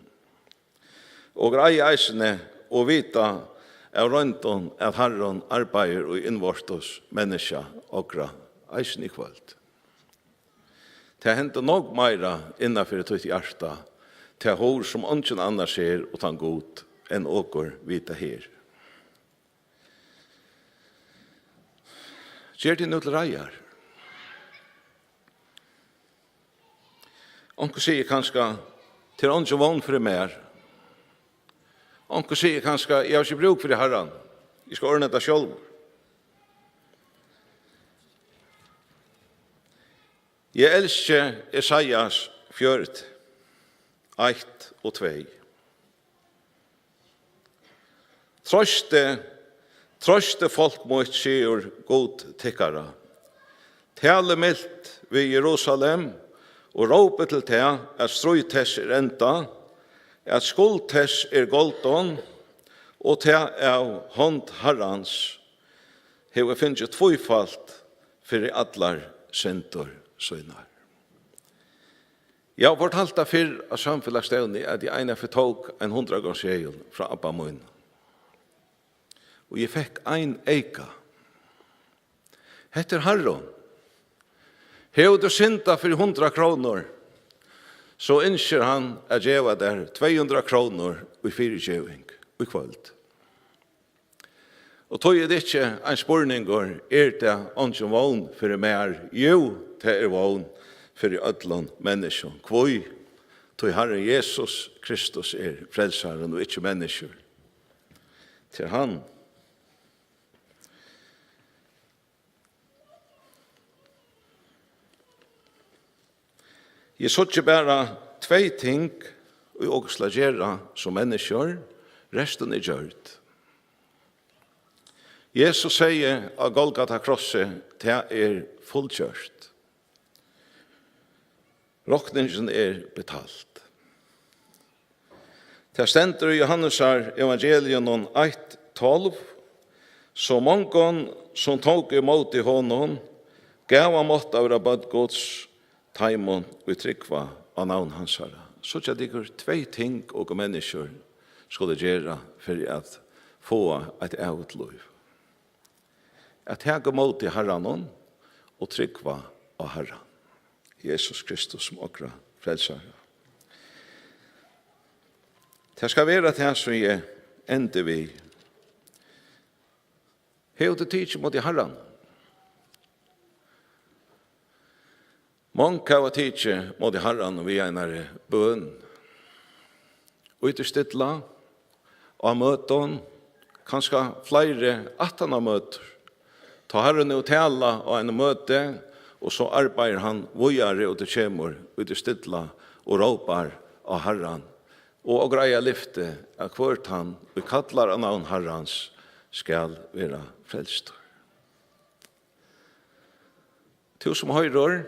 Og eia eisene og vita av rønton at Herren arbeider og innvortos menneska og eisen i kvöld. Det hände nog mera innanför ett hjärta till hår som ingen annars ser utan god än åker vita her. Ger det nu till rajar? Onkel säger kanske till ingen vån för mer. Onkel säger kanske jag har inte bruk för det herran. Jag ska ordna det själv. Jeg elsker Esaias 4, 1 og 2. Trøste folk mot sier god tikkara. Tale mildt ved Jerusalem, og råpe til te at strøytess enda, at skuldtess golden, og te av hånd herrans, hever finnes tvøyfalt for allar sentor søgnar. Jeg har fortalt det før av samfunnsstevnet at jeg ene fortog en 100-gårdsregel fra Abba Moin. Og jeg fikk en eika. Heter Herren. Hei du synda for 100 kroner, så ønsker han at jeg var der 200 kroner i 4 kjøving i kveld. Og tog det ikke en spørninger, det ikke vogn for mer? Jo, det vogn for ødlån mennesker. Hvor tog Herren Jesus Kristus frelseren og ikke mennesker. Til han. Jeg så ikke bare 2 ting og også gjøre som mennesker, resten gjørt. Jesus sier av Golgata krosset, det fullkjørt. Rokningen betalt. Det stender i Johannes evangelium 1:12, så mange som tog imot i honom, gav han mått av rabatt Guds taimon og trykva av navn hans herre. Så det er 2 ting og mennesker skulle gjøre for at få et evigt liv. At hega mot i herran og trykva av herran. Jesus Kristus som okra frelsare. Det skal være det som jeg ender vi. Hei og det tidsi mot i herran. Mange av tidsi mot i herran vi er en bøn. Utestidla av møten, kanskje flere 18 av møter. Ta Herren og tala og en møte, og så arbeider han vågjare og det kommer ut i stidla og råpar av Herren. Og greia lyfte at hvert han vi kallar av navn Herrens skal være frelst. Til som høyrer,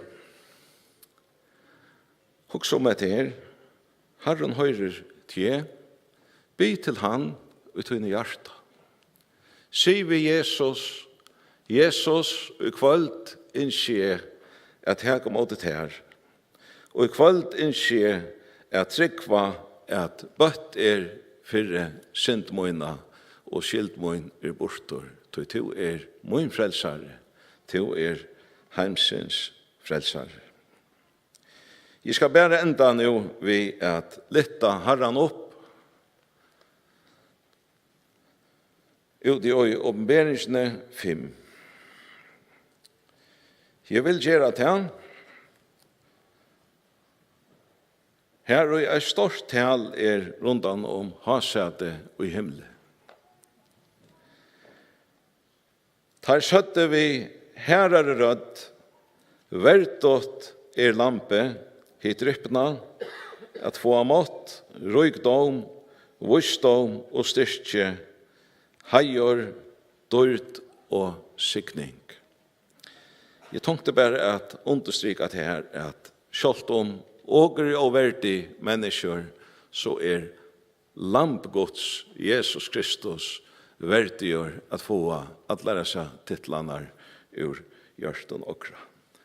hugsa om etter her, Herren høyrer til, be til han ut i hjertet. Si vi Jesus, i kvöld innskje at her kom åter til her. Og i kvöld innskje at tryggva at bøtt fyrre syndmøyna og skyldmøyn bortor. To møyn frelsare, to heimsins frelsare. Jeg skal bare enda nå ved at lytta Herren opp ut i åpenberingsene 5. Jeg vil gjøre til han. Her er et stort tal rundan om hasete og i himmelen. Tar søtte vi her rødt, vertot lampe, hit ryppna, at få mått, røykdom, visdom og styrke, heier, dørt og sikning. Jeg tenkte bare at understryke at her at selv om ågre og verdig mennesker så lampgods Jesus Kristus verdiggjør at få alle disse titlene ur hjerten okra.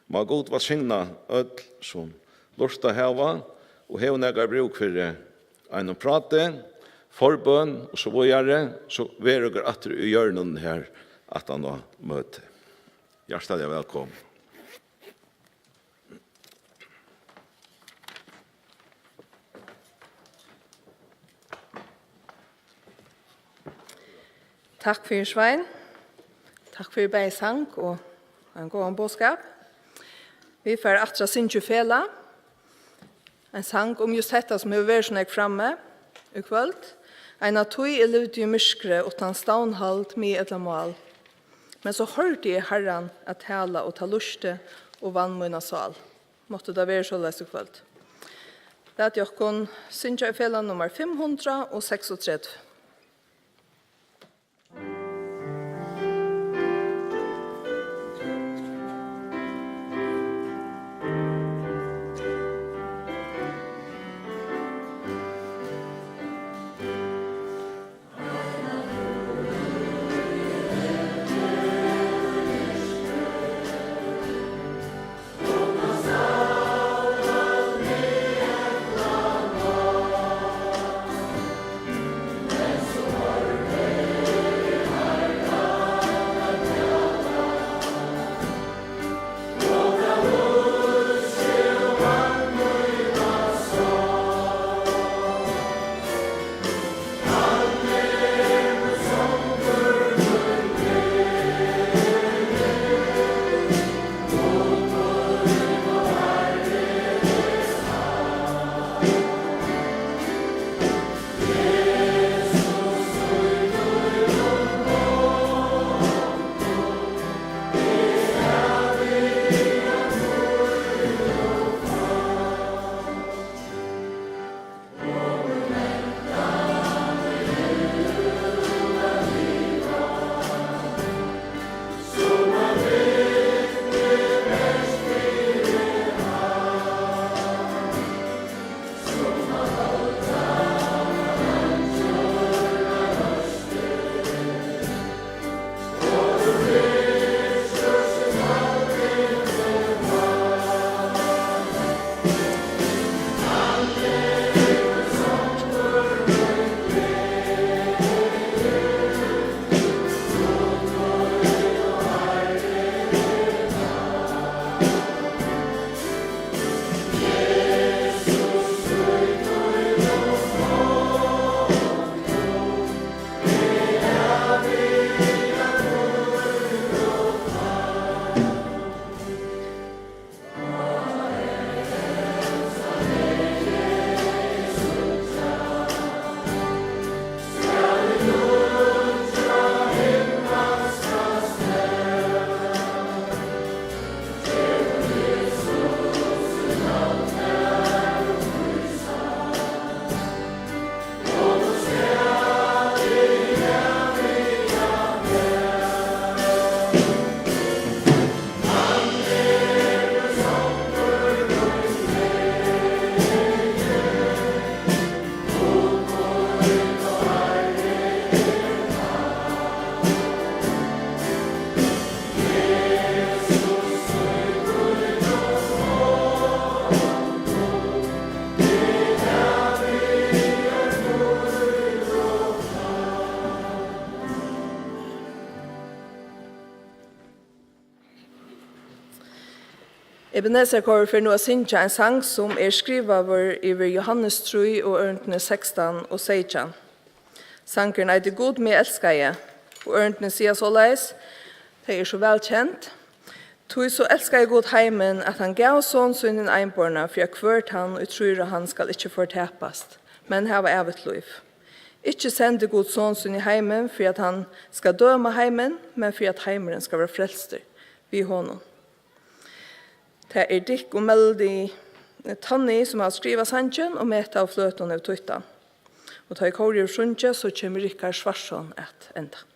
Må god var signa ødel som lortet heva og hevnegar bruk for en prate, forbøn og så videre, så veruger at du gjør noen her at han var møte. Hjertelig velkommen. Takk for Svein. Takk for bare sang og en god bådskap. Vi får atra Sintje Fela. En sang om just dette som er vært sånn jeg fremme i kveld. En av tog er levd i myskre utan stavnhalt med et mål. Men så hørte jeg Herren at tala og ta luste og vann munna sal. Måtte det være så løs i kveld. Det er jokken Sintje Fela nummer 536. Ebenezer kommer for nå å synge en sang som skrivet over Johannes 3 og ørentene 16 og 16. Sangeren er det god med elsker og ørentene sier så leis, det så velkjent. Tog så elsker jeg god heimen at han gav sånn synden einborna, for jeg kvørt han og tror at han skal ikke fortepast, men hava evet liv. Ikke sende god sånn synd i heimen, for at han skal døme heimen, men for at heimeren skal være frelster vid honom. Det er Dick og Melody Tanni som har skrivet sangen og møtt av fløten av tøyta. Og ta i kåre og sjunge, så kommer Rikard Svarsson et enda.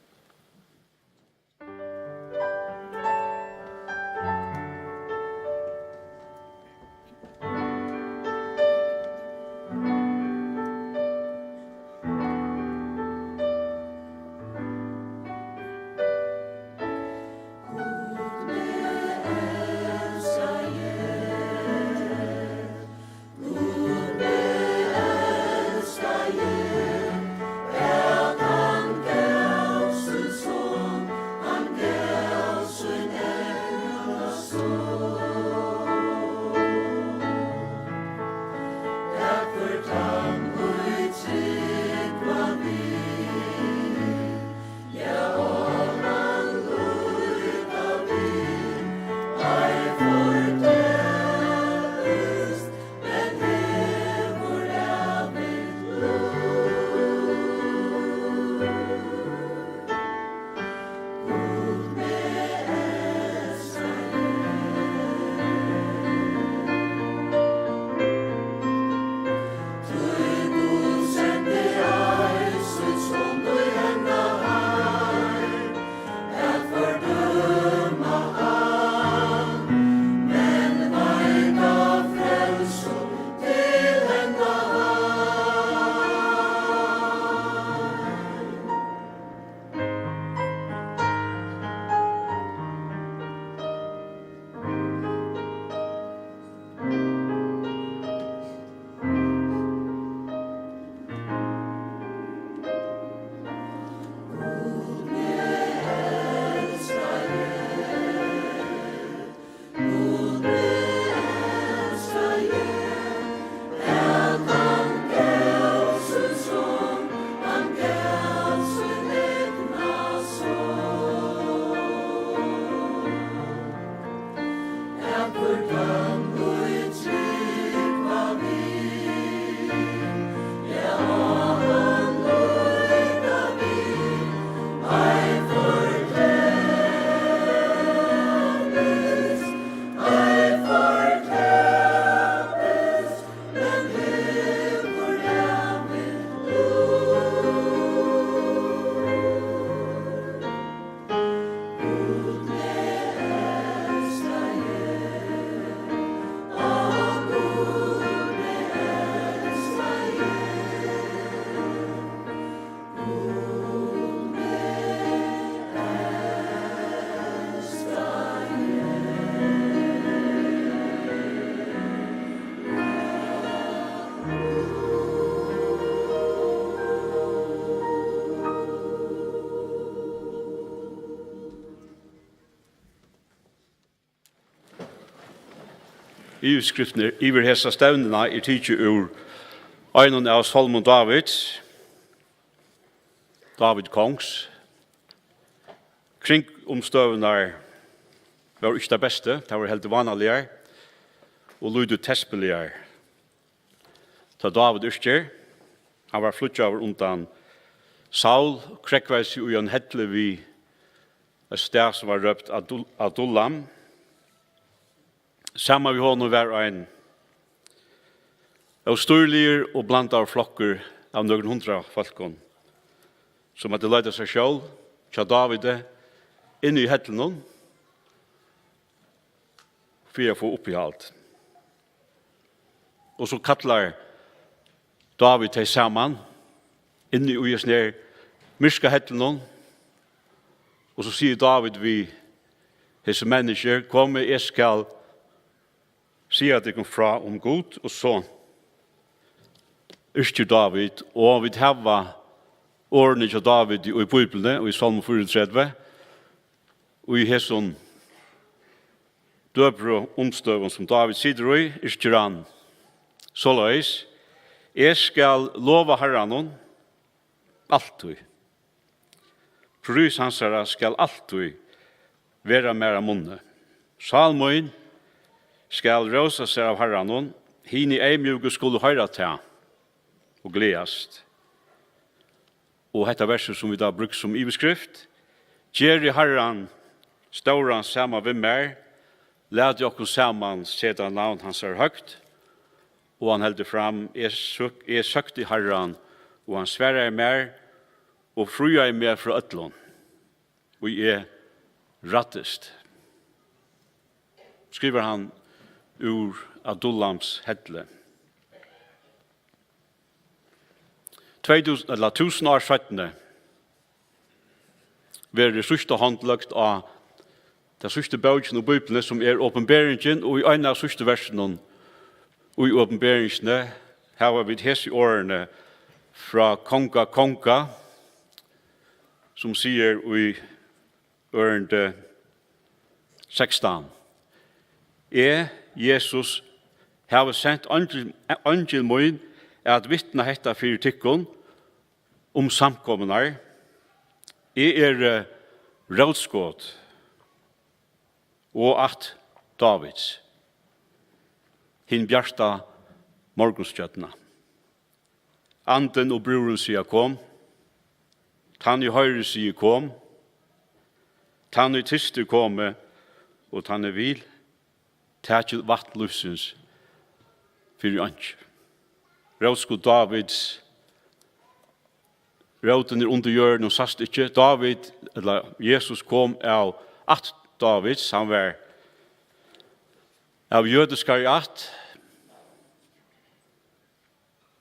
i skriftene iver hessa stevnena tidsi ur Einon av Salmon Davids, David Kongs. Kring omstøvnar var ikke det beste, det var helt vanlige, og lydu tespelier. Ta David Yrkjer, han var flutjaver undan Saul, krekveis i en hettle vi et sted som var røpt Adullam. Samma vi hånden var ein av storlier og blant av flokker av noen 100 folkene, som hadde ledet seg selv, tja Davide, inn i hettelen, for å få opp i alt. Og så kattler David til sammen, inn i uges ned, myrska hettelen, og så sier David vi, hese mennesker, kom jeg skal si at jeg kom fra om god, og så Yrkjer David, og vi hava ordene til David i Bibelene, og i Salm 34, og i hesson døbre omstøven som David sitter i, Yrkjer han, såleis, jeg skal lova herranon, alltid. Prys hans herra skal alltid være mer av munne. Salmoin skal rosa seg av herranon, hini eimjuge skulle høyra til og gledast. Og dette verset som vi da bruker som iveskrift, Gjerri herran stauran sama vi mer, lad jokko saman seta navn hans høgt, og han heldur fram, jeg søkte herran, og han sverre mer, og fruja mer fra øtlån, og jeg rattest. Skriver han ur Adullams hettle. 1000 år siden var det sørste håndlagt av det sørste bøkene og bøkene som åpenberingen, og i en av sørste versene og i åpenberingene her var vi hese årene fra konga, som sier i ørende 16. Jesus, har sendt angel min at vittna hetta fyrir tykkun samkomnar. Jeg rådskått og at Davids hinn bjarsta morgonskjøttena. Anden og broren sier kom, tann i høyre sier kom, tann i tyster komme, og tann i vil, tætje vattlufsens fyrir anki. Rådskått Davids råden under hjørnen og sast ikke. David, eller Jesus kom av at Davids, han var av jødiskar i at.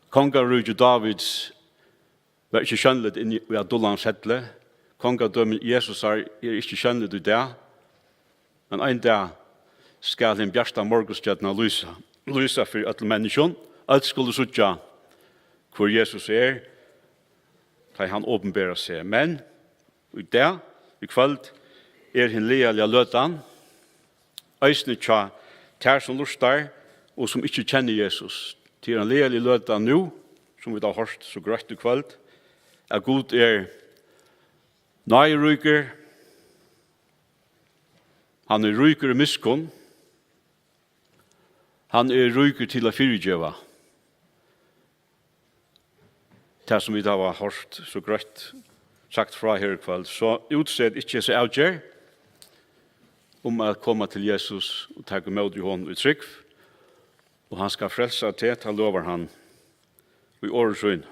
Kongarudje Davids var ikke skjønnet inn i Adullams hettle. Kongadømmen Jesus er ikke skjønnet i det. Men en dag skal den bjørsta morgenskjøttene lysa for alle mennesker. Alt skulle suttja hvor Jesus da han åpenberer seg. Men i dag, i kveld, hinn lealige løtan, eisne tja tær som lustar, og som ikke kjenner Jesus. Til han lealige løtan nå, som vi da har hørt så grøtt i kveld, God nøyryker, han ryker i miskunn, han ryker til å fyrirgjøva. Det som vi da har hørt så grøtt sagt fra her i kveld. Så utsett ikke så avgjør å komme til Jesus og ta imot i hånd og trygg. Og han skal frelse til, han lover han i åresøyn.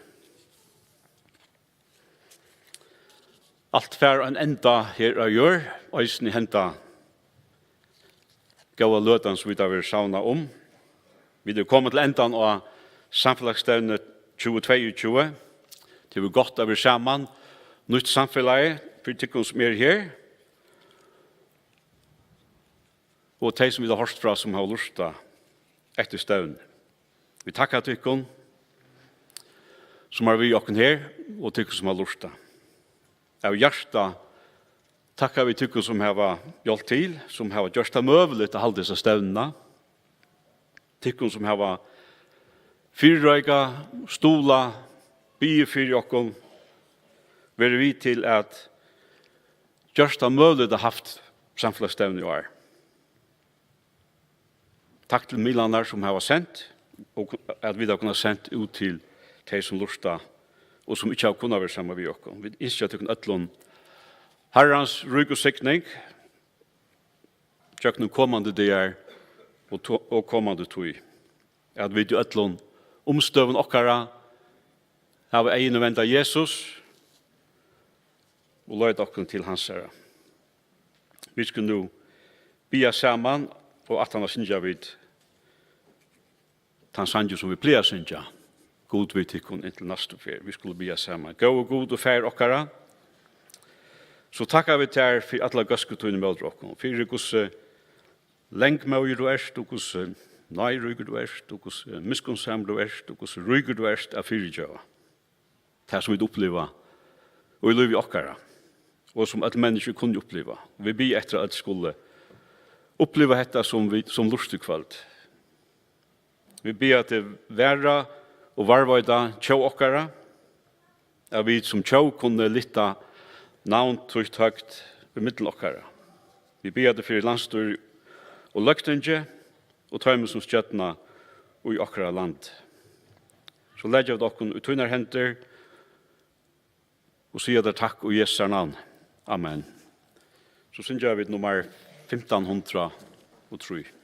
Alt fær en enda her å gjøre, og eisen i henta gav løtene som vi da vil savne om. Vi er kommet til endan av samfunnsstevnet 2022. Det var godt å være sammen. Nytt samfunnet, for tykken som her. Og de som vi har hørt fra, som har lyst etter stevn. Vi takker tykken som har vi åkken her, og tykken som har lyst. Av hjertet takker vi tykken som har gjort til, som har gjort det møvelig til alle disse stevnene. Tikkun som hava fyrrøyga, stola, bygge fyrir okkom, være vi til at gjørst av mølet har haft samfunnsstevn i år. Takk til Milanar som har sendt, og at vi har kunnet sendt ut til de som lusta, og som ikke har kunnet være sammen med oss. Vi innskjer til øtlån Herrens rygg og sikning, tjøkken kommande der og kommande tog. At vi til øtlån omstøven okkara, av egen venda Jesus, og løyd okkara til hans herre. Vi skal nå bia saman, og at han har synja vid tan sanju som vi pleier synja. God vi tikkun inntil nastu fer. Vi skulle bia saman. Gå og god og fer okkara. Så takkar vi til for alle gaskutøyne med okkara. For hos lengmøyer du erst, og hos nøyryger du erst, og hos miskonsam du erst, og hos ryger du erst av fyrirgjøva. Det som vi oppleva, og i liv okkara, og som alle mennesker kunne oppleva. Vi ber etter at skulle oppleva dette som lustig kveld. Vi ber at det være og varvøyda tjå okkara, at vi som tjå kunne lytta navn trygt høgt i middel okkara. Vi ber at det fyrir landstyr og løgtinge, og tøyme som skjøttna i okkara land. Så legger vi dere utøyner henter, og sier det takk og Jesu navn. Amen. Så synes jeg vi nummer 1503. Amen.